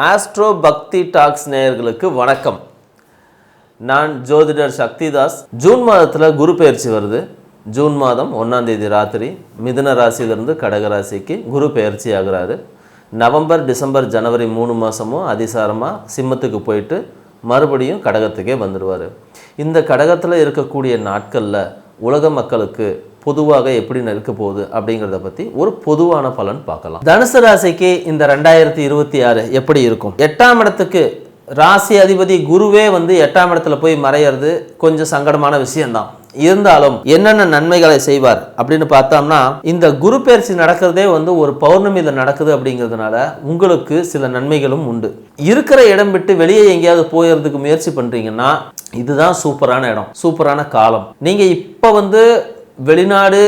Astro பக்தி tax நேயர்களுக்கு வணக்கம். நான் ஜோதிடர் சக்திதாஸ். ஜூன் மாதத்தில் குரு பெயர்ச்சி வருது. ஜூன் மாதம் 1ஆம் தேதி ராத்திரி மிதுன ராசியிலிருந்து கடக ராசிக்கு குரு பெயர்ச்சி ஆகிறாரு. நவம்பர், டிசம்பர், ஜனவரி 3 மாதமும் அதிசாரமாக சிம்மத்துக்கு போயிட்டு மறுபடியும் கடகத்துக்கே வந்துடுவார். இந்த கடகத்தில் இருக்கக்கூடிய நாட்களில் உலக மக்களுக்கு பொதுவாக எப்படி இருக்க போகுது அப்படிங்கிறத பற்றி ஒரு பொதுவான பலன் பார்க்கலாம். தனுசு ராசிக்கு இந்த 2026 எப்படி இருக்கும்? 8ஆம் இடத்துக்கு ராசி அதிபதி குருவே 8ஆம் இடத்துல போய் மறையிறது கொஞ்சம் சங்கடமான விஷயம்தான். இருந்தாலும் என்னென்ன நன்மைகளை செய்வார் அப்படின்னு பார்த்தோம்னா, இந்த குரு பெயர்ச்சி நடக்கிறதே ஒரு பௌர்ணமியில் நடக்குது அப்படிங்கிறதுனால உங்களுக்கு சில நன்மைகளும் உண்டு. இருக்கிற இடம் விட்டு வெளியே எங்கேயாவது போயிறதுக்கு முயற்சி பண்ணுறீங்கன்னா இதுதான் சூப்பரான இடம், சூப்பரான காலம். நீங்கள் இப்போ வெளிநாடு,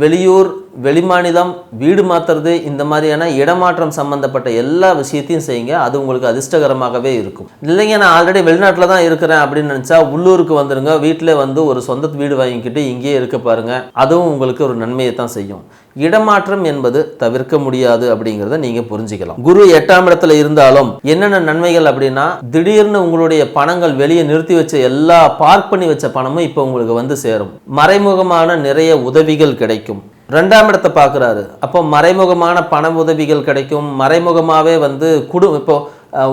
வெளியூர், வெளிமாநிலம், வீடு மாற்றுறது, இந்த மாதிரியான இடமாற்றம் சம்மந்தப்பட்ட எல்லா விஷயத்தையும் செய்யுங்க. அது உங்களுக்கு அதிர்ஷ்டகரமாகவே இருக்கும். இல்லைங்க நான் ஆல்ரெடி வெளிநாட்டில் தான் இருக்கிறேன் அப்படின்னு நினச்சா உள்ளூருக்கு வந்துடுங்க. வீட்டில் ஒரு சொந்த வீடு வாங்கிக்கிட்டு இங்கேயே இருக்க பாருங்க. அதுவும் உங்களுக்கு ஒரு நன்மையை தான் செய்யும். இடமாற்றம் என்பது தவிர்க்க முடியாது அப்படிங்கிறத நீங்கள் புரிஞ்சுக்கலாம். குரு 8ஆம் இடத்துல இருந்தாலும் என்னென்ன நன்மைகள் அப்படின்னா, திடீர்னு உங்களுடைய பணங்கள் வெளியே நிறுத்தி வச்ச எல்லா பார்க் பண்ணி வச்ச பணமும் இப்போ உங்களுக்கு சேரும். மறைமுகமான நிறைய உதவிகள் கிடைக்கும். 2ஆம் இடத்தை பார்க்குறாரு. அப்போ மறைமுகமான பண உதவிகள் கிடைக்கும். மறைமுகமாகவே இப்போ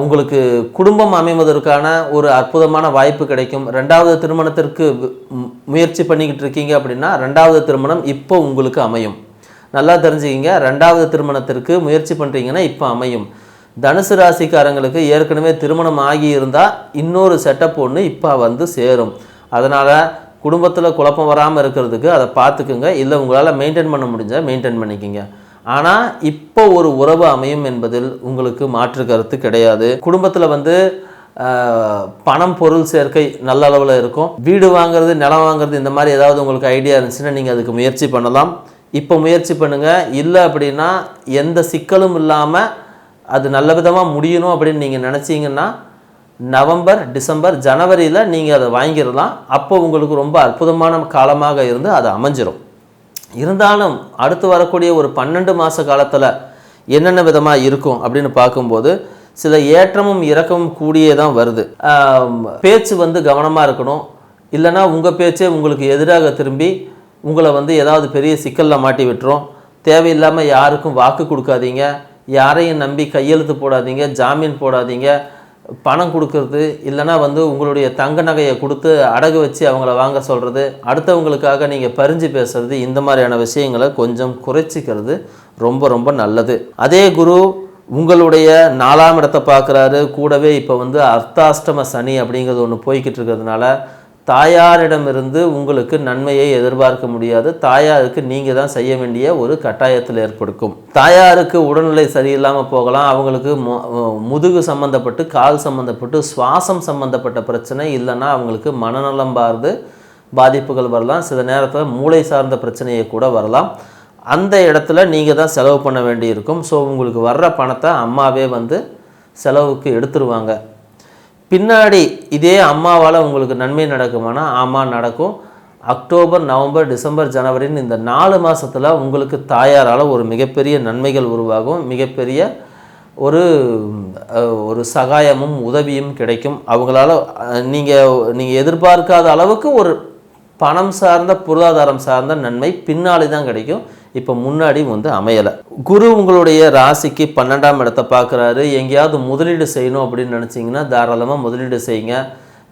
உங்களுக்கு குடும்பம் அமைவதற்கான ஒரு அற்புதமான வாய்ப்பு கிடைக்கும். 2வது திருமணத்திற்கு முயற்சி பண்ணிக்கிட்டு இருக்கீங்க அப்படின்னா 2வது திருமணம் இப்போ உங்களுக்கு அமையும். நல்லா தெரிஞ்சுக்கிங்க, 2வது திருமணத்திற்கு முயற்சி பண்ணுறீங்கன்னா இப்போ அமையும். தனுசு ராசிக்காரங்களுக்கு ஏற்கனவே திருமணம் ஆகி இருந்தால் இன்னொரு செட்டப் ஒன்று இப்போ சேரும். அதனால் குடும்பத்தில் குழப்பம் வராமல் இருக்கிறதுக்கு அதை பார்த்துக்குங்க. இல்லை உங்களால் மெயின்டைன் பண்ண முடிஞ்சால் மெயின்டைன் பண்ணிக்கிங்க. ஆனால் இப்போ ஒரு உறவு அமையும் என்பதில் உங்களுக்கு மாற்று கருத்து கிடையாது. குடும்பத்தில் பணம் பொருள் சேர்க்கை நல்ல அளவில் இருக்கும். வீடு வாங்குறது, நிலம் வாங்குறது, இந்த மாதிரி ஏதாவது உங்களுக்கு ஐடியா இருந்துச்சுன்னா நீங்கள் அதுக்கு முயற்சி பண்ணலாம். இப்போ முயற்சி பண்ணுங்கள். இல்லை அப்படின்னா எந்த சிக்கலும் இல்லாமல் அது நல்ல விதமாக முடியணும் அப்படின்னு நீங்கள் நினச்சிங்கன்னா நவம்பர், டிசம்பர், ஜனவரியில் நீங்கள் அதை வாங்கிடலாம். அப்போ உங்களுக்கு ரொம்ப அற்புதமான காலமாக இருந்து அது அமைஞ்சிரும். இருந்தாலும் அடுத்து வரக்கூடிய ஒரு 12 மாத காலத்தில் என்னென்ன விதமாக இருக்கும் அப்படின்னு பார்க்கும்போது சில ஏற்றமும் இறக்கமும் கூடியே தான் வருது. பேச்சு கவனமாக இருக்கணும். இல்லைனா உங்கள் பேச்சே உங்களுக்கு எதிராக திரும்பி உங்களை ஏதாவது பெரிய சிக்கலில் மாட்டி விட்டுரும். தேவையில்லாமல் யாருக்கும் வாக்கு கொடுக்காதீங்க. யாரையும் நம்பி கையெழுத்து போடாதீங்க, ஜாமீன் போடாதீங்க. பணம் கொடுக்கறது, இல்லைனா உங்களுடைய தங்க நகையை கொடுத்து அடகு வச்சு அவங்கள வாங்க சொல்கிறது, அடுத்தவங்களுக்காக நீங்கள் பறிஞ்சு பேசுறது, இந்த மாதிரியான விஷயங்களை கொஞ்சம் குறைச்சிக்கிறது ரொம்ப ரொம்ப நல்லது. அதே குரு உங்களுடைய 4ஆம் இடத்தை பார்க்குறாரு. கூடவே இப்போ அர்த்தாஷ்டம சனி அப்படிங்கிறது ஒன்று போய்கிட்டு இருக்கிறதுனால தாயாரிடமிருந்து உங்களுக்கு நன்மையை எதிர்பார்க்க முடியாது. தாயாருக்கு நீங்கள் தான் செய்ய வேண்டிய ஒரு கட்டாயத்தில் ஏற்படுக்கும். தாயாருக்கு உடல்நிலை சரியில்லாமல் போகலாம். அவங்களுக்கு முதுகு சம்மந்தப்பட்டு, கால் சம்மந்தப்பட்டு, சுவாசம் சம்மந்தப்பட்ட பிரச்சனை, இல்லைன்னா அவங்களுக்கு மனநலம் சார்ந்து பாதிப்புகள் வரலாம். சில நேரத்தில் மூளை சார்ந்த பிரச்சனையை கூட வரலாம். அந்த இடத்துல நீங்கள் தான் செலவு பண்ண வேண்டியிருக்கும். ஸோ உங்களுக்கு வர்ற பணத்தை அம்மாவே செலவுக்கு எடுத்துருவாங்க. பின்னாடி இதே அம்மாவால் உங்களுக்கு நன்மை நடக்குமானா ஆமாம் நடக்கும். அக்டோபர், நவம்பர், டிசம்பர், ஜனவரின்னு இந்த 4 மாதத்தில் உங்களுக்கு தாயாரால் ஒரு மிகப்பெரிய நன்மைகள் உருவாகும். மிகப்பெரிய ஒரு சகாயமும் உதவியும் கிடைக்கும். அவங்களால நீங்கள் எதிர்பார்க்காத அளவுக்கு ஒரு பணம் சார்ந்த, பொருளாதாரம் சார்ந்த நன்மை பின்னாடி தான் கிடைக்கும். இப்போ முன்னாடி அமையலை. குரு உங்களுடைய ராசிக்கு 12ஆம் இடத்தை பார்க்குறாரு. எங்கேயாவது முதலீடு செய்யணும் அப்படின்னு நினச்சிங்கன்னா தாராளமாக முதலீடு செய்யுங்க.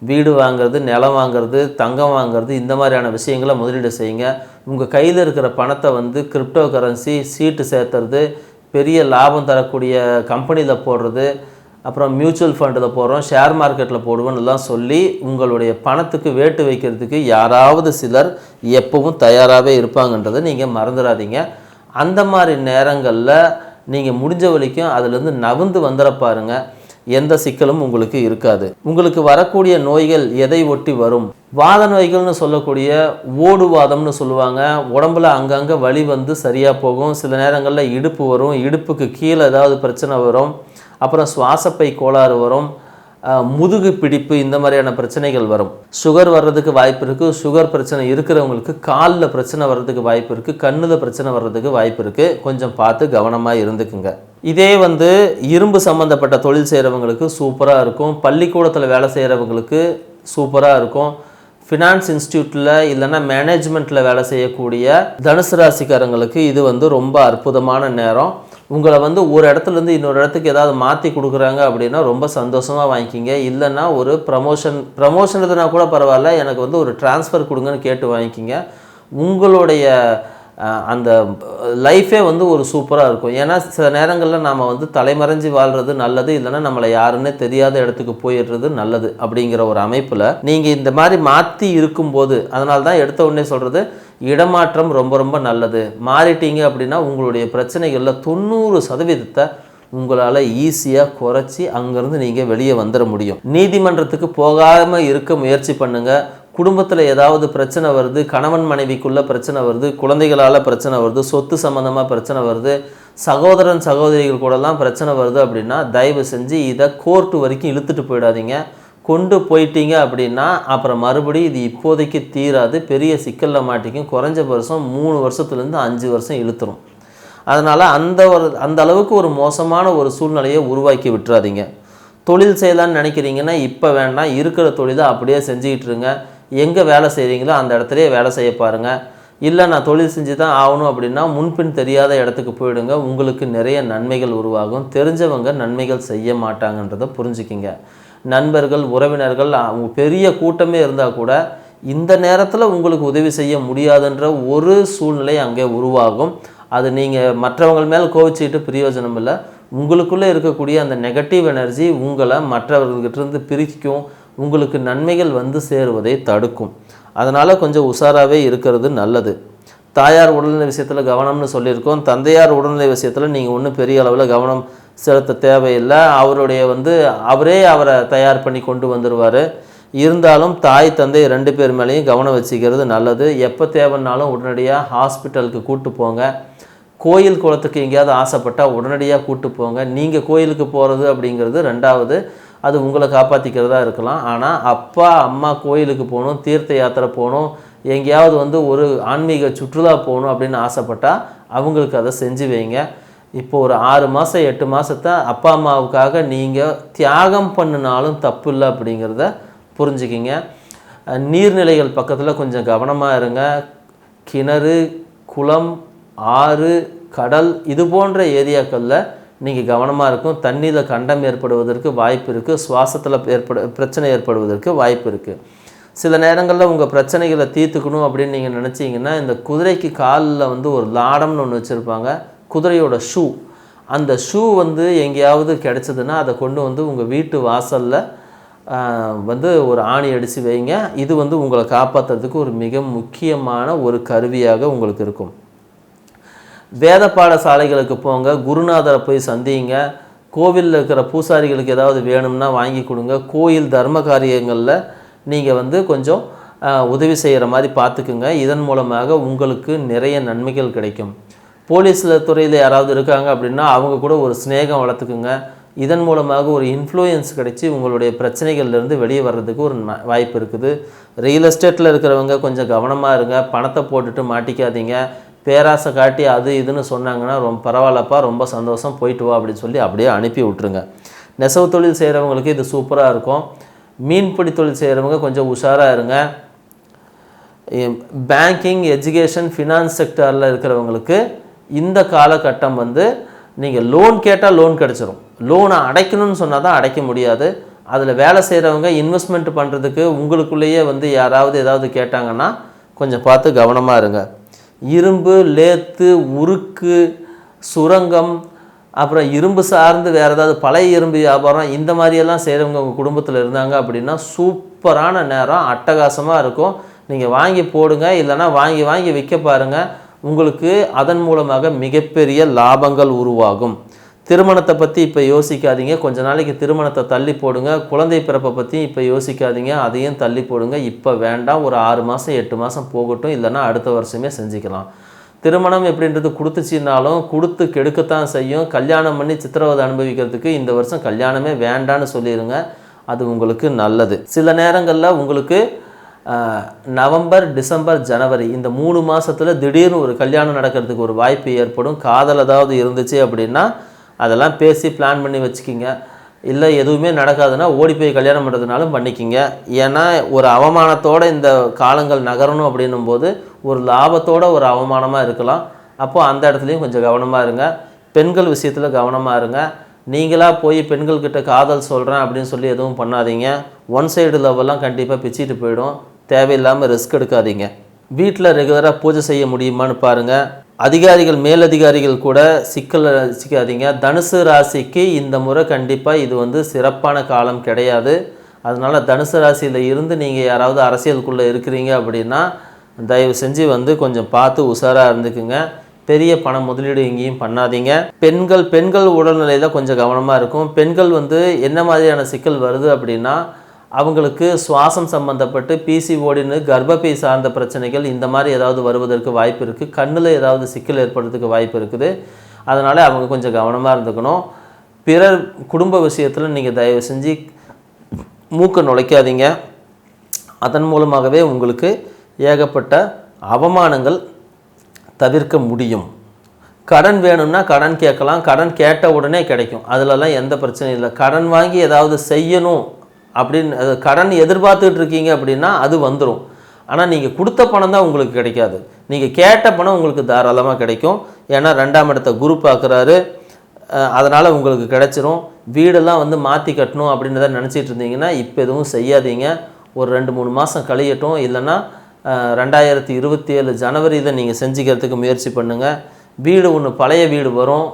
வீடு வாங்கிறது, நிலம் வாங்கிறது, தங்கம் வாங்கிறது, இந்த மாதிரியான விஷயங்களை முதலீடு செய்யுங்க. உங்கள் கையில் இருக்கிற பணத்தை கிரிப்டோ கரன்சி, சீட்டு சேர்த்துறது, பெரிய லாபம் தரக்கூடிய கம்பெனியில் போடுறது, அப்புறம் மியூச்சுவல் ஃபண்டில் போடுறோம், ஷேர் மார்க்கெட்டில் போடுவோன்னு எல்லாம் சொல்லி உங்களுடைய பணத்துக்கு வேட்டு வைக்கிறதுக்கு யாராவது சிலர் எப்பவும் தயாராகவே இருப்பாங்கன்றதை நீங்கள் மறந்துடாதீங்க. அந்த மாதிரி நேரங்களில் நீங்கள் முடிஞ்ச வரைக்கும் அதிலேருந்து நகர்ந்து வந்துட பாருங்க. எந்த சிக்கலும் உங்களுக்கு இருக்காது. உங்களுக்கு வரக்கூடிய நோய்கள் எதை ஒட்டி வரும்? வாத நோய்கள்னு சொல்லக்கூடிய ஓடுவாதம்னு சொல்லுவாங்க. உடம்புல அங்கங்கே வலி சரியாக போகும். சில நேரங்களில் இடுப்பு வரும், இடுப்புக்கு கீழே ஏதாவது பிரச்சனை வரும். அப்புறம் சுவாசப்பை கோளாறு வரும். முதுகு பிடிப்பு இந்த மாதிரியான பிரச்சனைகள் வரும். சுகர் வர்றதுக்கு வாய்ப்பு இருக்குது. சுகர் பிரச்சனை இருக்கிறவங்களுக்கு காலில் பிரச்சனை வர்றதுக்கு வாய்ப்பு இருக்குது. கண்ணில் பிரச்சனை வர்றதுக்கு வாய்ப்பு இருக்குது. கொஞ்சம் பார்த்து கவனமாக இருந்துக்குங்க. இதே இரும்பு சம்மந்தப்பட்ட தொழில் செய்கிறவங்களுக்கு சூப்பராக இருக்கும். பள்ளிக்கூடத்தில் வேலை செய்கிறவங்களுக்கு சூப்பராக இருக்கும். ஃபினான்ஸ் இன்ஸ்டியூட்டில் இல்லைன்னா மேனேஜ்மெண்ட்டில் வேலை செய்யக்கூடிய தனுசு ராசிக்காரங்களுக்கு இது ரொம்ப அற்புதமான நேரம். உங்களை ஒரு இடத்துலேருந்து இன்னொரு இடத்துக்கு ஏதாவது மாற்றி கொடுக்குறாங்க அப்படின்னா ரொம்ப சந்தோஷமாக வாங்கிக்கிங்க. இல்லைன்னா ஒரு ப்ரமோஷன் எதுனா கூட பரவாயில்ல, எனக்கு ஒரு ட்ரான்ஸ்ஃபர் கொடுங்கன்னு கேட்டு வாங்கிக்கிங்க. உங்களுடைய அந்த லைஃபே ஒரு சூப்பராக இருக்கும். ஏன்னா சில நேரங்களில் நாம் தலைமறைஞ்சி வாழ்கிறது நல்லது, இல்லைன்னா நம்மளை யாருன்னே தெரியாத இடத்துக்கு போயிடுறது நல்லது. அப்படிங்கிற ஒரு அமைப்பில் நீங்கள் இந்த மாதிரி மாற்றி இருக்கும்போது, அதனால தான் எடுத்த உடனே சொல்கிறது இடமாற்றம் ரொம்ப ரொம்ப நல்லது. மாறிட்டீங்க அப்படின்னா உங்களுடைய பிரச்சனைகளில் 90% உங்களால் ஈஸியாக குறைச்சி அங்கேருந்து நீங்கள் வெளியே வந்துட முடியும். நீதிமன்றத்துக்கு போகாமல் இருக்க முயற்சி பண்ணுங்கள். குடும்பத்தில் ஏதாவது பிரச்சனை வருது, கணவன் மனைவிக்குள்ளே பிரச்சனை வருது, குழந்தைகளால் பிரச்சனை வருது, சொத்து சம்மந்தமாக பிரச்சனை வருது, சகோதரன் சகோதரிகள் கூடலாம் பிரச்சனை வருது அப்படின்னா தயவு செஞ்சு இதை கோர்ட்டு வரைக்கும் இழுத்துட்டு போயிடாதீங்க. கொண்டு போயிட்டீங்க அப்படின்னா அப்புறம் மறுபடியும் இது இப்போதைக்கு தீராது, பெரிய சிக்கலில் மாட்டிக்கும். குறைஞ்ச வருஷம் 3 வருஷத்துலேருந்து 5 வருஷம் இழுத்துரும். அதனால் அந்த அளவுக்கு ஒரு மோசமான ஒரு சூழ்நிலையை உருவாக்கி விட்டுறாதீங்க. தொழில் செய்யலான்னு நினைக்கிறீங்கன்னா இப்போ வேண்டாம், இருக்கிற தொழிலை அப்படியே செஞ்சுக்கிட்டு இருங்க. எங்கே வேலை செய்கிறீங்களோ அந்த இடத்துலையே வேலை செய்ய பாருங்கள். இல்லை நான் தொழில் செஞ்சு தான் ஆகணும் அப்படின்னா முன்பின் தெரியாத இடத்துக்கு போயிடுங்க. உங்களுக்கு நிறைய நன்மைகள் உருவாகும். தெரிஞ்சவங்க நன்மைகள் செய்ய மாட்டாங்கன்றதை புரிஞ்சுக்கிங்க. நண்பர்கள், உறவினர்கள் பெரிய கூட்டமே இருந்தால் கூட இந்த நேரத்தில் உங்களுக்கு உதவி செய்ய முடியாதுன்ற ஒரு சூழ்நிலை அங்கே உருவாகும். அது நீங்கள் மற்றவங்கள் மேலே கோவிச்சிட்டு பிரயோஜனம் இல்லை. உங்களுக்குள்ளே இருக்கக்கூடிய அந்த நெகட்டிவ் எனர்ஜி உங்களை மற்றவர்கள்கிட்டருந்து பிரிக்கும். உங்களுக்கு நன்மைகள் சேருவதை தடுக்கும். அதனால் கொஞ்சம் உஷாராகவே இருக்கிறது நல்லது. தாயார் உடல்நிலை விஷயத்தில் கவனம்னு சொல்லியிருக்கோம். தந்தையார் உடல்நிலை விஷயத்தில் நீங்கள் ஒன்றும் பெரிய அளவில் கவனம் செலுத்த தேவையில்லை. அவரே அவரை தயார் பண்ணி கொண்டு வந்துடுவார். இருந்தாலும் தாய் தந்தை 2 பேர் மேலேயும் கவனம் வச்சுக்கிறது நல்லது. எப்போ தேவைன்னாலும் உடனடியாக ஹாஸ்பிட்டலுக்கு கூட்டு போங்க. கோயில் குளத்துக்கு எங்கேயாவது ஆசைப்பட்டால் உடனடியாக கூட்டு போங்க. நீங்கள் கோயிலுக்கு போகிறது அப்படிங்கிறது 2வது, அது உங்களை காப்பாற்றிக்கிறதா இருக்கலாம். ஆனால் அப்பா அம்மா கோயிலுக்கு போகணும், தீர்த்த யாத்திரை போகணும், எங்கேயாவது ஒரு ஆன்மீக சுற்றுலா போகணும் அப்படின்னு ஆசைப்பட்டால் அவங்களுக்கு அதை செஞ்சு வைங்க. இப்போ ஒரு 6 மாதம் 8 மாதத்தை அப்பா அம்மாவுக்காக நீங்கள் தியாகம் பண்ணினாலும் தப்பு இல்லை அப்படிங்கிறத புரிஞ்சுக்கிங்க. நீர்நிலைகள் பக்கத்தில் கொஞ்சம் கவனமாக இருங்க. கிணறு, குளம், ஆறு, கடல் இது போன்ற ஏரியாக்களில் நீங்கள் கவனமாக இருக்கும். தண்ணியில் கண்டம் ஏற்படுவதற்கு வாய்ப்பு இருக்குது. சுவாசத்தில் பிரச்சனை ஏற்படுவதற்கு வாய்ப்பு இருக்குது. சில நேரங்களில் உங்கள் பிரச்சனைகளை தீர்த்துக்கணும் அப்படின்னு நீங்கள் நினச்சிங்கன்னா இந்த குதிரைக்கு காலில் ஒரு லாடம்னு ஒன்று வச்சுருப்பாங்க, குதிரையோட ஷூ. அந்த ஷூ எங்கேயாவது கிடச்சிதுன்னா அதை கொண்டு உங்கள் வீட்டு வாசலில் ஒரு ஆணி அடித்து வைங்க. இது உங்களை காப்பாற்றுறதுக்கு ஒரு மிக முக்கியமான ஒரு கருவியாக உங்களுக்கு இருக்கும். வேத பாடசாலைகளுக்கு போங்க, குருநாதரை போய் சந்திங்க. கோவிலில் இருக்கிற பூசாரிகளுக்கு ஏதாவது வேணும்னா வாங்கி கொடுங்க. கோயில் தர்ம காரியங்களில் நீங்கள் கொஞ்சம் உதவி செய்கிற மாதிரி பார்த்துக்குங்க. இதன் மூலமாக உங்களுக்கு நிறைய நன்மைகள் கிடைக்கும். போலீஸில் துறையில் யாராவது இருக்காங்க அப்படின்னா அவங்க கூட ஒரு ஸ்நேகம் வளர்த்துக்குங்க. இதன் மூலமாக ஒரு இன்ஃப்ளூயன்ஸ் கிடைச்சி உங்களுடைய பிரச்சனைகள்லேருந்து வெளியே வர்றதுக்கு ஒரு வாய்ப்பு இருக்குது. ரியல் எஸ்டேட்டில் இருக்கிறவங்க கொஞ்சம் கவனமாக இருங்க. பணத்தை போட்டுட்டு மாட்டிக்காதீங்க. பேராசை காட்டி அது இதுன்னு சொன்னாங்கன்னா ரொம்ப பரவாயில்லப்பா, ரொம்ப சந்தோஷம், போயிட்டு வா அப்படின்னு சொல்லி அப்படியே அனுப்பி விட்ருங்க. நெசவு தொழில் செய்கிறவங்களுக்கு இது சூப்பராக இருக்கும். மீன்பிடி தொழில் செய்கிறவங்க கொஞ்சம் உஷாராக இருங்க. பேங்கிங், எஜுகேஷன், ஃபினான்ஸ் செக்டரில் இருக்கிறவங்களுக்கு இந்த காலகட்டம் நீங்கள் லோன் கேட்டால் லோன் கிடச்சிரும். லோனை அடைக்கணும்னு சொன்னால் தான் அடைக்க முடியாது. அதில் வேலை செய்கிறவங்க இன்வெஸ்ட்மெண்ட் பண்ணுறதுக்கு உங்களுக்குள்ளேயே யாராவது ஏதாவது கேட்டாங்கன்னா கொஞ்சம் பார்த்து கவனமாக இருங்க. இரும்பு, லேத்து, உருக்கு, சுரங்கம், அப்புறம் இரும்பு சார்ந்து வேறு ஏதாவது பழைய இரும்பு வியாபாரம் இந்த மாதிரியெல்லாம் செய்கிறவங்க உங்கள் குடும்பத்தில் இருந்தாங்க அப்படின்னா சூப்பரான நேரம், அட்டகாசமாக இருக்கும். நீங்கள் வாங்கி போடுங்க. இல்லைனா வாங்கி விற்க பாருங்கள். உங்களுக்கு அதன் மூலமாக மிகப்பெரிய லாபங்கள் உருவாகும். திருமணத்தை பற்றி இப்போ யோசிக்காதீங்க. கொஞ்ச நாளைக்கு திருமணத்தை தள்ளி போடுங்க. குழந்தை பிறப்பை பற்றி இப்போ யோசிக்காதீங்க, அதையும் தள்ளி போடுங்க. இப்போ வேண்டாம், ஒரு 6 மாதம் 8 மாதம் போகட்டும். இல்லைனா அடுத்த வருஷமே செஞ்சுக்கலாம். திருமணம் எப்படின்றது கொடுத்துச்சின்னாலும் கொடுத்து கெடுக்கத்தான் செய்யும். கல்யாணம் பண்ணி சித்திரவதை அனுபவிக்கிறதுக்கு இந்த வருஷம் கல்யாணமே வேண்டான்னு சொல்லிடுங்க. அது உங்களுக்கு நல்லது. சில நேரங்களில் உங்களுக்கு நவம்பர், டிசம்பர், ஜனவரி இந்த 3 மாதத்தில் திடீர்னு ஒரு கல்யாணம் நடக்கிறதுக்கு ஒரு வாய்ப்பு ஏற்படும். காதல் ஏதாவது இருந்துச்சு அப்படின்னா அதெல்லாம் பேசி பிளான் பண்ணி வச்சுக்கிங்க. இல்லை எதுவுமே நடக்காதுன்னா ஓடி போய் கல்யாணம் பண்ணுறதுனாலும் பண்ணிக்கிங்க. ஏன்னா ஒரு அவமானத்தோடு இந்த காலங்கள் நகரணும் அப்படின்னும் போது ஒரு லாபத்தோட ஒரு அவமானமாக இருக்கலாம். அப்போது அந்த இடத்துலையும் கொஞ்சம் கவனமாக இருங்க. பெண்கள் விஷயத்தில் கவனமாக இருங்க. நீங்களாக போய் பெண்கள்கிட்ட காதல் சொல்கிறேன் அப்படின்னு சொல்லி எதுவும் பண்ணாதீங்க. ஒன் சைடு லவ்வெல்லாம் கண்டிப்பாக பிச்சுட்டு போயிடும். தேவையில்லாமல் ரிஸ்க் எடுக்காதீங்க. வீட்டில் ரெகுலராக பூஜை செய்ய முடியுமான்னு பாருங்கள். அதிகாரிகள், மேலதிகாரிகள் கூட சிக்காதீங்க. தனுசு ராசிக்கு இந்த முறை கண்டிப்பாக இது சிறப்பான காலம் கிடையாது. அதனால் தனுசு ராசியில் இருந்து நீங்கள் யாராவது அரசியலுக்குள்ளே இருக்கிறீங்க அப்படின்னா தயவு செஞ்சு கொஞ்சம் பார்த்து உஷாராக இருந்துக்குங்க. பெரிய பண முதலீடு எங்கேயும் பண்ணாதீங்க. பெண்கள் உடல்நிலையில் கொஞ்சம் கவனமாக இருக்கும். பெண்கள் என்ன மாதிரியான சிக்கல் வருது அப்படின்னா அவங்களுக்கு சுவாசம் சம்பந்தப்பட்டு பிசிஓடின்னு கர்ப்பப்பை சார்ந்த பிரச்சனைகள் இந்த மாதிரி ஏதாவது வருவதற்கு வாய்ப்பு இருக்குது. கண்ணில் ஏதாவது சிக்கல் ஏற்படுறதுக்கு வாய்ப்பு இருக்குது. அதனால் அவங்க கொஞ்சம் கவனமாக இருந்துக்கணும். பிறர் குடும்ப விஷயத்தில் நீங்கள் தயவு செஞ்சு மூக்க நுழைக்காதீங்க. அதன் மூலமாகவே உங்களுக்கு ஏகப்பட்ட அவமானங்கள் தவிர்க்க முடியும். கடன் வேணும்னா கடன் கேட்கலாம். கடன் கேட்ட உடனே கிடைக்கும். அதிலலாம் எந்த பிரச்சனையும் இல்லை. கடன் வாங்கி ஏதாவது செய்யணும் அப்படின்னு கடன் எதிர்பார்த்துட்டு இருக்கீங்க அப்படின்னா அது வந்துடும். ஆனால் நீங்கள் கொடுத்த பணம் தான் உங்களுக்கு கிடைக்காது. நீங்கள் கேட்ட பணம் உங்களுக்கு தாராளமாக கிடைக்கும். ஏன்னா 2ஆம் இடத்தை குரு பார்க்குறாரு. அதனால் உங்களுக்கு கிடைச்சிரும். வீடெல்லாம் மாற்றி கட்டணும் அப்படின்றத நினச்சிட்டு இருந்தீங்கன்னா இப்போ எதுவும் செய்யாதீங்க. ஒரு 2-3 மாதம் கழியட்டும். இல்லைன்னா 2027 ஜனவரியில் நீங்கள் செஞ்சுக்கிறதுக்கு முயற்சி பண்ணுங்கள். வீடு ஒன்று பழைய வீடு வரும்.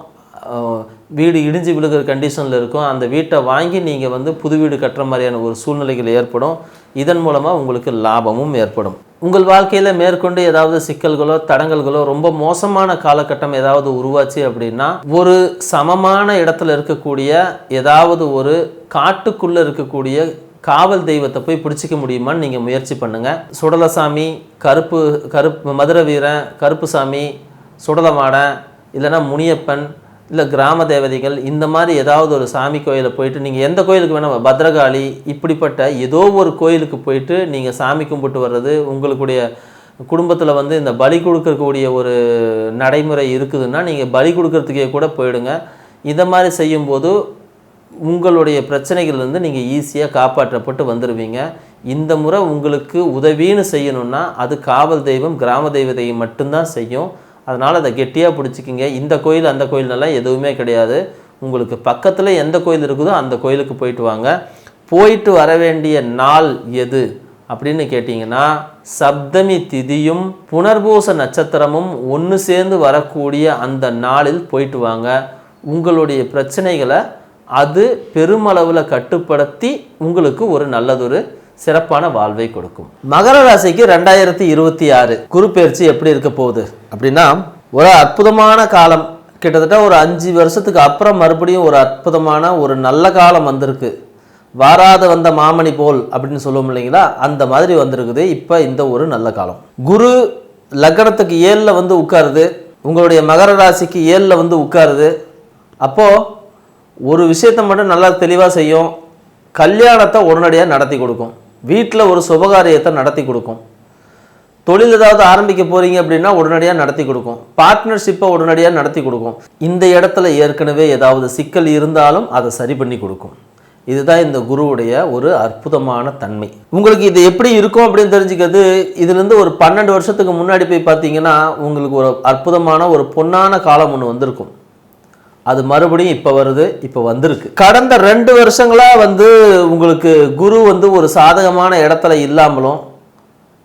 வீடு இடிஞ்சு விழுகிற கண்டிஷனில் இருக்கும். அந்த வீட்டை வாங்கி நீங்கள் புது வீடு கட்டுற மாதிரியான ஒரு சூழ்நிலைகள் ஏற்படும். இதன் மூலமாக உங்களுக்கு லாபமும் ஏற்படும். உங்கள் வாழ்க்கையில் மேற்கொண்டு ஏதாவது சிக்கல்களோ தடங்கல்களோ ரொம்ப மோசமான காலகட்டம் ஏதாவது உருவாச்சு அப்படின்னா ஒரு சமமான இடத்துல இருக்கக்கூடிய ஏதாவது ஒரு காட்டுக்குள்ளே இருக்கக்கூடிய காவல் தெய்வத்தை போய் பிடிச்சிக்க முடியுமான்னு நீங்கள் முயற்சி பண்ணுங்கள். சுடலசாமி, கருப்பு மதுரை வீரன், கருப்புசாமி, சுடலமாடன், இல்லைன்னா முனியப்பன், இல்லை கிராம தேவதைகள், இந்த மாதிரி ஏதாவது ஒரு சாமி கோயிலை போயிட்டு நீங்கள் எந்த கோயிலுக்கு வேணால், பத்ரகாளி, இப்படிப்பட்ட ஏதோ ஒரு கோயிலுக்கு போயிட்டு நீங்கள் சாமி கும்பிட்டு வர்றது. உங்களுடைய குடும்பத்தில் இந்த பலி கொடுக்கக்கூடிய ஒரு நடைமுறை இருக்குதுன்னா நீங்கள் பலி கொடுக்கறதுக்கே கூட போயிடுங்க. இதை மாதிரி செய்யும்போது உங்களுடைய பிரச்சனைகள்லேருந்து நீங்கள் ஈஸியாக காப்பாற்றப்பட்டு வந்துடுவீங்க. இந்த முறை உங்களுக்கு உதவின்னு செய்யணுன்னா அது காவல் தெய்வம், கிராம தெய்வத்தையும் மட்டும்தான் செய்யும். அதனால் அதை கெட்டியாக பிடிச்சிக்கிங்க. இந்த கோயில் அந்த கோயிலெல்லாம் எதுவுமே கிடையாது. உங்களுக்கு பக்கத்தில் எந்த கோயில் இருக்குதோ அந்த கோயிலுக்கு போயிட்டு வாங்க. போயிட்டு வர வேண்டிய நாள் எது அப்படின்னு கேட்டிங்கன்னா சப்தமி திதியும் புனர்பூச நட்சத்திரமும் ஒன்று சேர்ந்து வரக்கூடிய அந்த நாளில் போயிட்டு வாங்க. உங்களுடைய பிரச்சனைகளை அது பெருமளவில் கட்டுப்படுத்தி உங்களுக்கு ஒரு நல்லதொரு சிறப்பான வாழ்வை கொடுக்கும். மகர ராசிக்கு 2026 குரு பெயர்ச்சி எப்படி இருக்க போகுது அப்படின்னா ஒரு அற்புதமான காலம். கிட்டத்தட்ட ஒரு 5 வருஷத்துக்கு அப்புறம் மறுபடியும் ஒரு அற்புதமான ஒரு நல்ல காலம் வந்திருக்கு. வாராத வந்த மாமணி போல் அப்படின்னு சொல்லுவோம் இல்லைங்களா, அந்த மாதிரி வந்திருக்குது இப்போ இந்த ஒரு நல்ல காலம். குரு லக்னத்துக்கு 7ல் உட்காருது. உங்களுடைய மகர ராசிக்கு 7ல் உட்காருது. அப்போது ஒரு விஷயத்தை மட்டும் நல்லா தெளிவாக செய்யும். கல்யாணத்தை உடனடியாக நடத்தி கொடுக்கும். வீட்டில் ஒரு சுபகாரியத்தை நடத்தி கொடுக்கும். தொழில் ஏதாவது ஆரம்பிக்க போகிறீங்க அப்படின்னா உடனடியாக நடத்தி கொடுக்கும். பார்ட்னர்ஷிப்பை உடனடியாக நடத்தி கொடுக்கும். இந்த இடத்துல ஏற்கனவே ஏதாவது சிக்கல் இருந்தாலும் அதை சரி பண்ணி கொடுக்கும். இதுதான் இந்த குருவுடைய ஒரு அற்புதமான தன்மை. உங்களுக்கு இது எப்படி இருக்கும் அப்படின்னு தெரிஞ்சுக்கிறது, இதுலேருந்து ஒரு 12 வருஷத்துக்கு முன்னாடி போய் பார்த்தீங்கன்னா உங்களுக்கு ஒரு அற்புதமான ஒரு பொன்னான காலம் ஒன்று வந்திருக்கும். அது மறுபடியும் இப்போ வருது, இப்போ வந்திருக்கு. கடந்த 2 வருஷங்களாக உங்களுக்கு குரு ஒரு சாதகமான இடத்துல இல்லாமலும்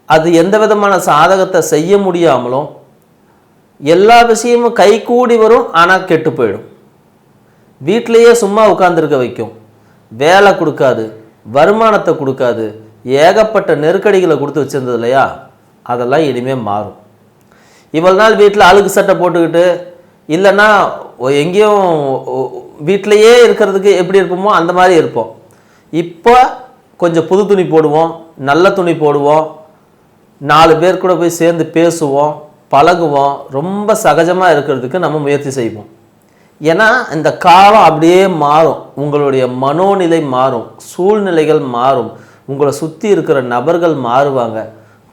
அது எந்த விதமான சாதகத்தை செய்ய முடியாமலும் எல்லா விஷயமும் கைகூடி வரும், ஆனால் கெட்டு போயிடும். வீட்டிலையே சும்மா உட்கார்ந்துருக்க வைக்கும். வேலை கொடுக்காது, வருமானத்தை கொடுக்காது, ஏகப்பட்ட நெருக்கடிகளை கொடுத்து வச்சுருந்தது இல்லையா, அதெல்லாம் இனிமேல் மாறும். இவ்வளோ நாள் வீட்டில் அழுக்கு சட்டை போட்டுக்கிட்டு இல்லைன்னா எங்கேயும் வீட்டிலையே இருக்கிறதுக்கு எப்படி இருப்போமோ அந்த மாதிரி இருப்போம். இப்போ கொஞ்சம் புது துணி போடுவோம், நல்ல துணி போடுவோம், 4 பேர் கூட போய் சேர்ந்து பேசுவோம், பழகுவோம், ரொம்ப சகஜமாக இருக்கிறதுக்கு நம்ம முயற்சி செய்வோம். ஏன்னா இந்த காலம் அப்படியே மாறும், உங்களுடைய மனோநிலை மாறும், சூழ்நிலைகள் மாறும், உங்களை சுற்றி இருக்கிற நபர்கள் மாறுவாங்க,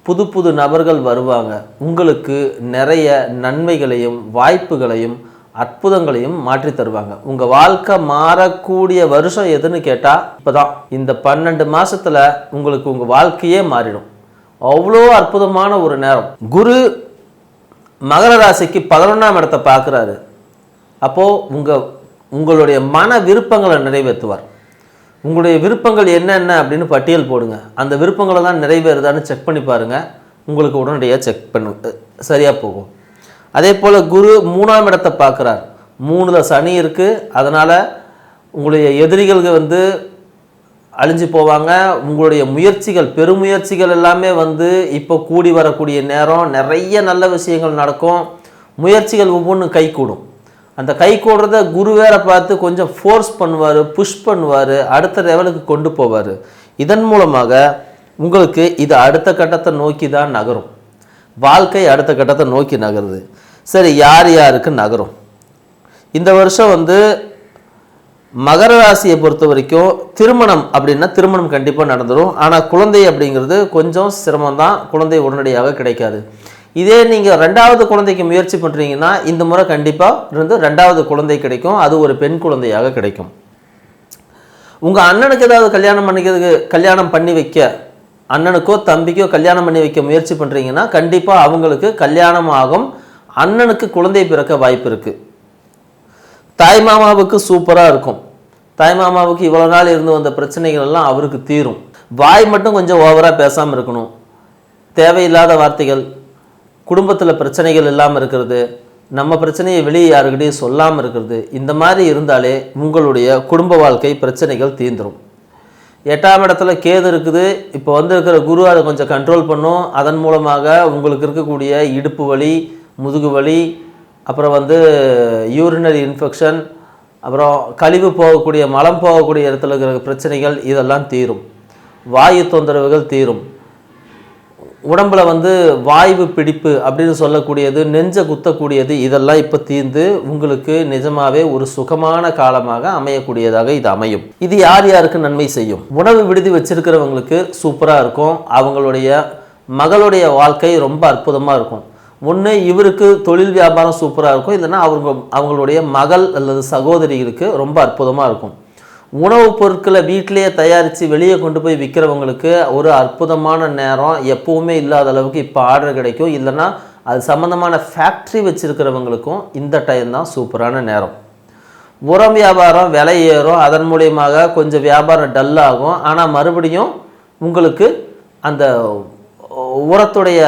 புது புது நபர்கள் வருவாங்க, உங்களுக்கு நிறைய நன்மைகளையும் வாய்ப்புகளையும் அற்புதங்களையும் மாற்றி தருவாங்க. உங்கள் வாழ்க்கை மாறக்கூடிய வருஷம் எதுன்னு கேட்டால் இப்போ தான். இந்த 12 மாதத்தில் உங்களுக்கு உங்கள் வாழ்க்கையே மாறிடும். அவ்வளோ அற்புதமான ஒரு நேரம். குரு மகர ராசிக்கு 11ஆம் இடத்தை பார்க்குறாரு. அப்போது உங்களுடைய மன விருப்பங்களை நிறைவேற்றுவார். உங்களுடைய விருப்பங்கள் என்னென்ன அப்படின்னு பட்டியல் போடுங்க. அந்த விருப்பங்களை தான் நிறைவேறுதான்னு செக் பண்ணி பாருங்கள். உங்களுக்கு உடனடியாக செக் பண்ணு சரியாக போகும். அதே போல் குரு 3ஆம் இடத்தை பார்க்குறார். 3ல் சனி இருக்குது. அதனால் உங்களுடைய எதிரிகள் அழிஞ்சு போவாங்க. உங்களுடைய முயற்சிகள், பெருமுயற்சிகள் எல்லாமே இப்போ கூடி வரக்கூடிய நேரம். நிறைய நல்ல விஷயங்கள் நடக்கும். முயற்சிகள் ஒவ்வொன்றும் கை கூடும். அந்த கை கூடுறத குரு வேற பார்த்து கொஞ்சம் ஃபோர்ஸ் பண்ணுவார், புஷ் பண்ணுவார், அடுத்த லெவலுக்கு கொண்டு போவார். இதன் மூலமாக உங்களுக்கு இது அடுத்த கட்டத்தை நோக்கி தான் நகரும். வாழ்க்கை அடுத்த கட்டத்தை நோக்கி நகருது. சரி, யார் யாருக்கு நகரும்? இந்த வருஷம் மகர ராசியை பொறுத்த வரைக்கும் திருமணம் அப்படின்னா திருமணம் கண்டிப்பாக நடந்துடும். ஆனால் குழந்தை அப்படிங்கிறது கொஞ்சம் சிரமம்தான், குழந்தை உடனடியாக கிடைக்காது. இதே நீங்கள் 2வது குழந்தைக்கு முயற்சி பண்ணுறீங்கன்னா இந்த முறை கண்டிப்பாக 2வது குழந்தை கிடைக்கும். அது ஒரு பெண் குழந்தையாக கிடைக்கும். உங்கள் அண்ணனுக்கு ஏதாவது கல்யாணம் பண்ணி வைக்க, அண்ணனுக்கோ தம்பிக்கோ கல்யாணம் பண்ணி வைக்க முயற்சி பண்ணுறீங்கன்னா கண்டிப்பாக அவங்களுக்கு கல்யாணம் ஆகும். அண்ணனுக்கு குழந்தை பிறக்க வாய்ப்பு இருக்குது. தாய்மாமாவுக்கு சூப்பராக இருக்கும். தாய்மாமாவுக்கு இவ்வளோ நாள் இருந்து வந்த பிரச்சனைகள் எல்லாம் அவருக்கு தீரும். வாய் மட்டும் கொஞ்சம் ஓவராக பேசாமல் இருக்கணும். தேவையில்லாத வார்த்தைகள், குடும்பத்தில் பிரச்சனைகள் இல்லாமல் இருக்கிறது, நம்ம பிரச்சனையை வெளியே யாருக்கிட்டையும் சொல்லாமல் இருக்கிறது, இந்த மாதிரி இருந்தாலே உங்களுடைய குடும்ப வாழ்க்கை பிரச்சனைகள் தீர்ந்துடும். 8ஆம் இடத்துல கேது இருக்குது. இப்போ இருக்கிற குரு அதை கொஞ்சம் கண்ட்ரோல் பண்ணும். அதன் மூலமாக உங்களுக்கு இருக்கக்கூடிய இடுப்பு வலி, முதுகு வலி, அப்புறம் யூரினரி இன்ஃபெக்ஷன், அப்புறம் கழிவு போகக்கூடிய மலம் போகக்கூடிய இடத்துல இருக்கிற பிரச்சனைகள் இதெல்லாம் தீரும். வாயு தொந்தரவுகள் தீரும். உடம்புல வாய்வு பிடிப்பு அப்படின்னு சொல்லக்கூடியது, நெஞ்ச குத்தக்கூடியது, இதெல்லாம் இப்போ தீர்ந்து உங்களுக்கு நிஜமாவே ஒரு சுகமான காலமாக அமையக்கூடியதாக இது அமையும். இது யார் யாருக்கு நன்மை செய்யும்? உணவு விடுதி வச்சிருக்கிறவங்களுக்கு சூப்பராக இருக்கும். அவங்களுடைய மகளுடைய வாழ்க்கை ரொம்ப அற்புதமாக இருக்கும். ஒன்று, இவருக்கு தொழில் வியாபாரம் சூப்பராக இருக்கும். இல்லைன்னா அவங்களுடைய மகள் அல்லது சகோதரிகளுக்கு ரொம்ப அற்புதமாக இருக்கும். உணவுப் பொருட்களை வீட்டிலேயே தயாரித்து வெளியே கொண்டு போய் விற்கிறவங்களுக்கு ஒரு அற்புதமான நேரம். எப்போவுமே இல்லாத அளவுக்கு இப்போ ஆர்டர் கிடைக்கும். இல்லைன்னா அது சம்மந்தமான ஃபேக்ட்ரி வச்சுருக்கிறவங்களுக்கும் இந்த டைம் தான் சூப்பரான நேரம். உரம் வியாபாரம் விலை ஏறும். அதன் மூலியமாக கொஞ்சம் வியாபாரம் டல்லாகும். ஆனால் மறுபடியும் உங்களுக்கு அந்த உரத்துடைய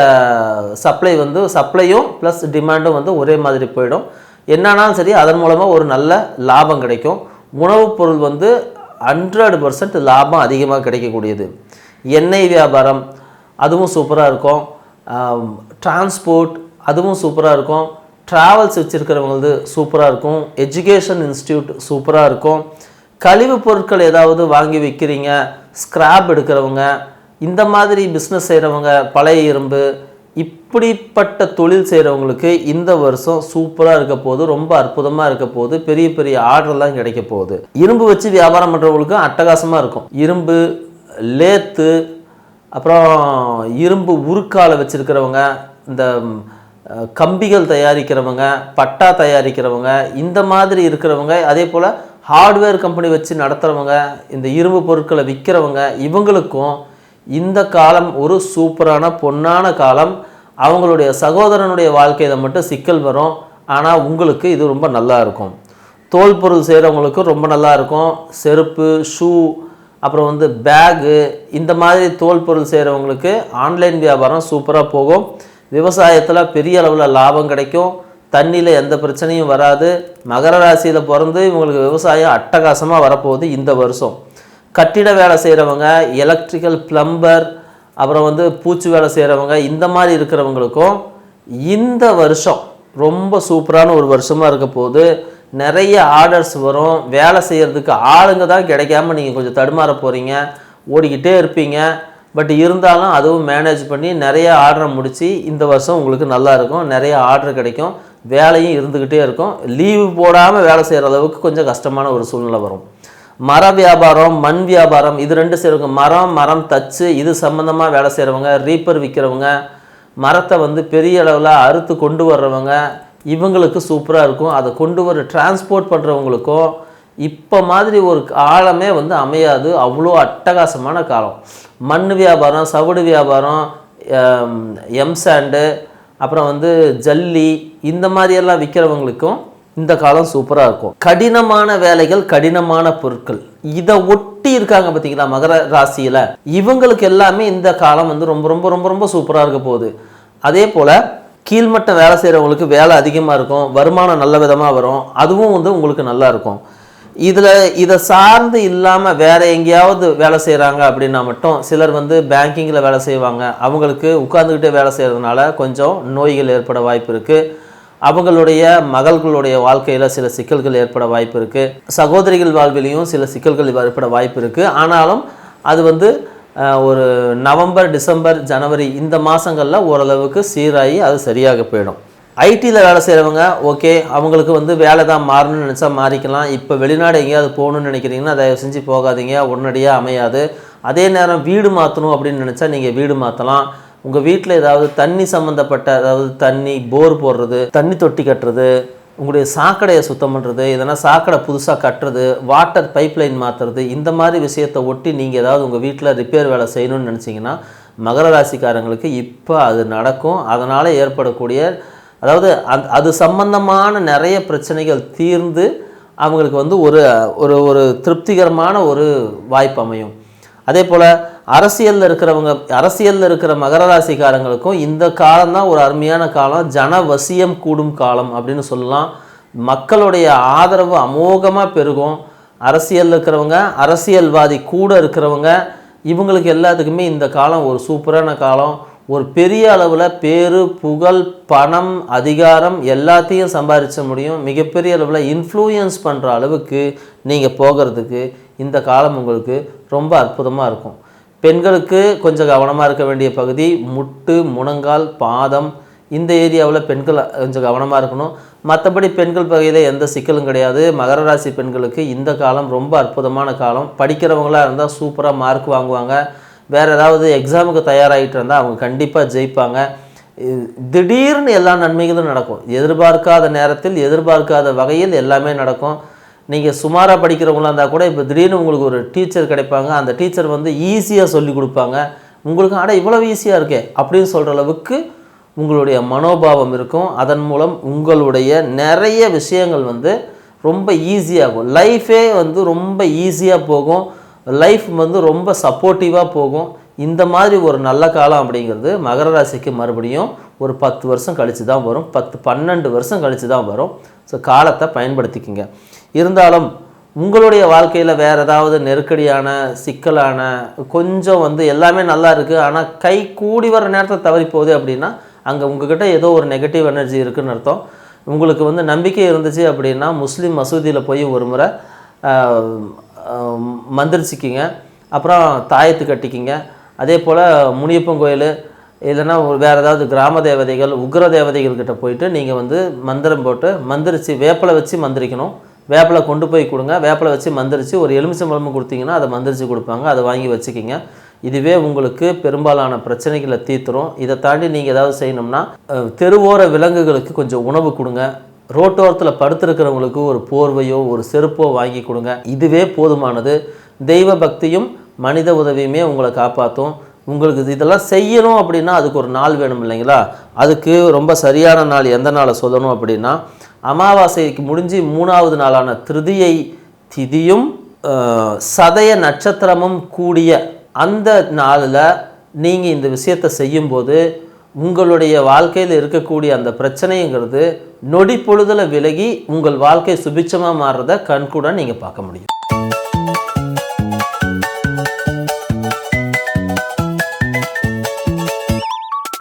சப்ளையும் ப்ளஸ் டிமாண்டும் ஒரே மாதிரி போயிடும். என்னன்னாலும் சரி, அதன் மூலமாக ஒரு நல்ல லாபம் கிடைக்கும். உணவுப் பொருள் 100% லாபம் அதிகமாக கிடைக்கக்கூடியது. எண்ணெய் வியாபாரம் அதுவும் சூப்பராக இருக்கும். டிரான்ஸ்போர்ட் அதுவும் சூப்பராக இருக்கும். ட்ராவல்ஸ் வச்சுருக்கிறவங்களது சூப்பராக இருக்கும். எஜுகேஷன் இன்ஸ்டியூட் சூப்பராக இருக்கும். கழிவு பொருட்கள் ஏதாவது வாங்கி விற்கிறீங்க, ஸ்கிராப் எடுக்கிறவங்க, இந்த மாதிரி பிஸ்னஸ் செய்கிறவங்க, பழைய இரும்பு, இப்படிப்பட்ட தொழில் செய்கிறவங்களுக்கு இந்த வருஷம் சூப்பராக இருக்க போகுது. ரொம்ப அற்புதமாக இருக்க போகுது. பெரிய பெரிய ஆர்டர்லாம் கிடைக்க போகுது. இரும்பு வச்சு வியாபாரம் பண்ணுறவங்களுக்கு அட்டகாசமாக இருக்கும். இரும்பு, லேத்து, அப்புறம் இரும்பு உருக்காலை வச்சுருக்கிறவங்க, இந்த கம்பிகள் தயாரிக்கிறவங்க, பட்டா தயாரிக்கிறவங்க, இந்த மாதிரி இருக்கிறவங்க, அதே போல் ஹார்ட்வேர் கம்பெனி வச்சு நடத்துகிறவங்க, இந்த இரும்பு பொருட்களை விற்கிறவங்க, இவங்களுக்கும் இந்த காலம் ஒரு சூப்பரான பொன்னான காலம். அவங்களுடைய சகோதரனுடைய வாழ்க்கையில் மட்டும் சிக்கல் வரும். ஆனால் உங்களுக்கு இது ரொம்ப நல்லா இருக்கும். தோல் பொருள் செய்கிறவங்களுக்கு ரொம்ப நல்லா இருக்கும். செருப்பு, ஷூ, அப்புறம் பேகு, இந்த மாதிரி தோல் பொருள் செய்கிறவங்களுக்கு ஆன்லைன் வியாபாரம் சூப்பராக போகும். விவசாயத்தில் பெரிய அளவில் லாபம் கிடைக்கும். தண்ணியில் எந்த பிரச்சனையும் வராது. மகர ராசியில் பிறந்து இவங்களுக்கு விவசாயம் அட்டகாசமாக வரப்போகுது இந்த வருஷம். கட்டிட வேலை செய்கிறவங்க, எலக்ட்ரிக்கல், பிளம்பர், அப்புறம் பூச்சி வேலை செய்கிறவங்க, இந்த மாதிரி இருக்கிறவங்களுக்கும் இந்த வருஷம் ரொம்ப சூப்பரான ஒரு வருஷமாக இருக்க போகுது. நிறைய ஆர்டர்ஸ் வரும். வேலை செய்கிறதுக்கு ஆளுங்க தான் கிடைக்காம நீங்கள் கொஞ்சம் தடுமாற போகிறீங்க, ஓடிக்கிட்டே இருப்பீங்க. பட் இருந்தாலும் அதுவும் மேனேஜ் பண்ணி நிறைய ஆர்டரை முடித்து இந்த வருஷம் உங்களுக்கு நல்லா இருக்கும். நிறைய ஆர்டர் கிடைக்கும். வேலையும் இருந்துக்கிட்டே இருக்கும். லீவு போடாமல் வேலை செய்கிற அளவுக்கு கொஞ்சம் கஷ்டமான ஒரு சூழ்நிலை வரும். மர வியாபாரம், மண் வியாபாரம், இது 2 செய்கிறவங்க, மரம் தச்சு இது சம்மந்தமாக வேலை செய்கிறவங்க, ரீப்பர் விற்கிறவங்க, மரத்தை வந்து பெரிய அளவில் அறுத்து கொண்டு வர்றவங்க, இவங்களுக்கு சூப்பராக இருக்கும். அதை கொண்டு வர டிரான்ஸ்போர்ட் பண்ணுறவங்களுக்கும் இப்போ மாதிரி ஒரு காலமே வந்து அமையாது. அவ்வளோ அட்டகாசமான காலம். மண் வியாபாரம், சவுடு வியாபாரம், எம்சாண்டு, அப்புறம் வந்து ஜல்லி, இந்த மாதிரியெல்லாம் விற்கிறவங்களுக்கும் இந்த காலம் சூப்பராக இருக்கும். கடினமான வேலைகள், கடினமான பொருட்கள், இதை ஒட்டி இருக்காங்க பார்த்தீங்களா மகர ராசியில், இவங்களுக்கு எல்லாமே இந்த காலம் வந்து ரொம்ப ரொம்ப ரொம்ப ரொம்ப சூப்பராக இருக்க போகுது. அதே போல் கீழ்மட்ட வேலை செய்கிறவங்களுக்கு வேலை அதிகமாக இருக்கும், வருமானம் நல்ல விதமாக வரும், அதுவும் வந்து உங்களுக்கு நல்லா இருக்கும். இதை சார்ந்து இல்லாமல் வேறு எங்கேயாவது வேலை செய்கிறாங்க அப்படின்னா மட்டும் சிலர் வந்து பேங்கிங்கில் வேலை செய்வாங்க. அவங்களுக்கு உட்கார்ந்துக்கிட்டே வேலை செய்கிறதுனால கொஞ்சம் நோய்கள் ஏற்பட வாய்ப்பு இருக்குது. அவங்களுடைய மகள்களுடைய வாழ்க்கையில் சில சிக்கல்கள் ஏற்பட வாய்ப்பு இருக்குது. சகோதரிகள் வாழ்விலையும் சில சிக்கல்கள் ஏற்பட வாய்ப்பு இருக்குது. ஆனாலும் அது வந்து ஒரு நவம்பர், டிசம்பர், ஜனவரி இந்த மாதங்களில் ஓரளவுக்கு சீராகி அது சரியாக போயிடும். ஐடியில் வேலை செய்கிறவங்க ஓகே, அவங்களுக்கு வந்து வேலை தான் மாறணும்னு நினச்சா மாறிக்கலாம். இப்போ வெளிநாடு எங்கேயாவது போகணுன்னு நினைக்கிறீங்கன்னா தயவு செஞ்சு போகாதீங்க, உடனடியாக அமையாது. அதே நேரம் வீடு மாற்றணும் அப்படின்னு நினச்சா நீங்கள் வீடு மாற்றலாம். உங்கள் வீட்டில் ஏதாவது தண்ணி சம்மந்தப்பட்ட, அதாவது தண்ணி போர் போடுறது, தண்ணி தொட்டி கட்டுறது, உங்களுடைய சாக்கடையை சுத்தம் பண்ணுறது, இதனா சாக்கடை புதுசாக கட்டுறது, வாட்டர் பைப்லைன் மாற்றுறது, இந்த மாதிரி விஷயத்தை ஒட்டி நீங்கள் ஏதாவது உங்கள் வீட்டில் ரிப்பேர் வேலை செய்யணும்னு நினச்சிங்கன்னா மகர ராசிக்காரங்களுக்கு இப்போ அது நடக்கும். அதனால் ஏற்படக்கூடிய, அதாவது அது சம்பந்தமான நிறைய பிரச்சனைகள் தீர்ந்து அவங்களுக்கு வந்து ஒரு ஒரு ஒரு திருப்திகரமான ஒரு வாய்ப்பு அமையும். அதே போல் அரசியலில் இருக்கிற மகர ராசிக்காரங்களுக்கும் இந்த காலம்தான் ஒரு அருமையான காலம். ஜனவசியம் கூடும் காலம் அப்படின்னு சொல்லலாம். மக்களுடைய ஆதரவு அமோகமாக பெருகும். அரசியலில் இருக்கிறவங்க, அரசியல்வாதி கூட இருக்கிறவங்க, இவங்களுக்கு எல்லாத்துக்குமே இந்த காலம் ஒரு சூப்பரான காலம். ஒரு பெரிய அளவில் பேரு, புகழ், பணம், அதிகாரம் எல்லாத்தையும் சம்பாதிச்ச முடியும். மிகப்பெரிய அளவில் இன்ஃப்ளூயன்ஸ் பண்ணுற அளவுக்கு நீங்கள் போகிறதுக்கு இந்த காலம் உங்களுக்கு ரொம்ப அற்புதமாக இருக்கும். பெண்களுக்கு கொஞ்சம் கவனமாக இருக்க வேண்டிய பகுதி முட்டு, முழங்கால், பாதம், இந்த ஏரியாவில் பெண்கள் கொஞ்சம் கவனமாக இருக்கணும். மற்றபடி பெண்கள் வகையில் எந்த சிக்கலும் கிடையாது. மகர ராசி பெண்களுக்கு இந்த காலம் ரொம்ப அற்புதமான காலம். படிக்கிறவங்களாக இருந்தால் சூப்பராக மார்க் வாங்குவாங்க. வேறு ஏதாவது எக்ஸாமுக்கு தயாராகிட்டு இருந்தால் அவங்க கண்டிப்பாக ஜெயிப்பாங்க. திடீர்னு எல்லா நன்மைகளும் நடக்கும். எதிர்பார்க்காத நேரத்தில், எதிர்பார்க்காத வகையில் எல்லாமே நடக்கும். நீங்கள் சுமாராக படிக்கிறவங்களாக இருந்தால் கூட இப்போ திடீர்னு உங்களுக்கு ஒரு டீச்சர் கிடைப்பாங்க. அந்த டீச்சர் வந்து ஈஸியாக சொல்லி கொடுப்பாங்க. உங்களுக்கு இவ்வளோ ஈஸியாக இருக்கே அப்படின்னு சொல்கிற அளவுக்கு உங்களுடைய மனோபாவம் இருக்கும். அதன் மூலம் உங்களுடைய நிறைய விஷயங்கள் வந்து ரொம்ப ஈஸியாகும். லைஃபே வந்து ரொம்ப ஈஸியாக போகும். லைஃப் வந்து ரொம்ப சப்போர்ட்டிவாக போகும். இந்த மாதிரி ஒரு நல்ல காலம் அப்படிங்கிறது மகர ராசிக்கு மறுபடியும் ஒரு 10 வருஷம் கழித்து தான் வரும். 10-12 வருஷம் கழித்து தான் வரும். ஸோ காலத்தை பயன்படுத்திக்கிங்க. இருந்தாலும் உங்களுடைய வாழ்க்கையில் வேறு ஏதாவது நெருக்கடியான, சிக்கலான, கொஞ்சம் வந்து எல்லாமே நல்லா இருக்குது ஆனால் கை கூடி வர நேரத்தில் தவறி போகுது அப்படின்னா அங்கே உங்ககிட்ட ஏதோ ஒரு நெகட்டிவ் எனர்ஜி இருக்குதுன்னு அர்த்தம். உங்களுக்கு வந்து நம்பிக்கை இருந்துச்சு அப்படின்னா முஸ்லீம் மசூதியில் போய் ஒரு முறை மந்திரிச்சிக்கிங்க, அப்புறம் தாயத்து கட்டிக்கிங்க. அதே போல் முனியப்பன் கோயில் இல்லைன்னா வேறு ஏதாவது கிராம தேவதைகள், உக்ர தேவதைகள்கிட்ட போயிட்டு நீங்கள் வந்து மந்திரம் போட்டு மந்திரிச்சு, வேப்பிலை வச்சு மந்திரிக்கணும். வேப்பிலை கொண்டு போய் கொடுங்க. வேப்பிலை வச்சு மந்திரிச்சு ஒரு எலுமிச்சம்பழமும் கொடுத்தீங்கன்னா அதை மந்திரிச்சு கொடுப்பாங்க. அதை வாங்கி வச்சுக்கிங்க. இதுவே உங்களுக்கு பெரும்பாலான பிரச்சனைகளை தீர்த்துரும். இதை தாண்டி நீங்கள் ஏதாவது செய்யணும்னா தெருவோர விலங்குகளுக்கு கொஞ்சம் உணவு கொடுங்க. ரோட்டோரத்தில் படுத்திருக்கிறவங்களுக்கு ஒரு போர்வையோ ஒரு செருப்போ வாங்கி கொடுங்க. இதுவே போதுமானது. தெய்வ பக்தியும் மனித உதவியுமே உங்களை காப்பாற்றும். உங்களுக்கு இதெல்லாம் செய்யணும் அப்படின்னா அதுக்கு ஒரு நாள் வேணும் இல்லைங்களா? அதுக்கு ரொம்ப சரியான நாள் எந்த நாளை சொல்லணும் அப்படின்னா அமாவாசைக்கு முடிஞ்சு 3வது நாளான திருதியை திதியும் சதய நட்சத்திரமும் கூடிய அந்த நாளில் நீங்கள் இந்த விஷயத்தை செய்யும்போது உங்களுடைய வாழ்க்கையில் இருக்கக்கூடிய அந்த பிரச்சனைங்கிறது நொடி பொழுதில் விலகி உங்கள் வாழ்க்கை சுபிட்சமாக மாறுறத கண்கூட நீங்கள் பார்க்க முடியும்.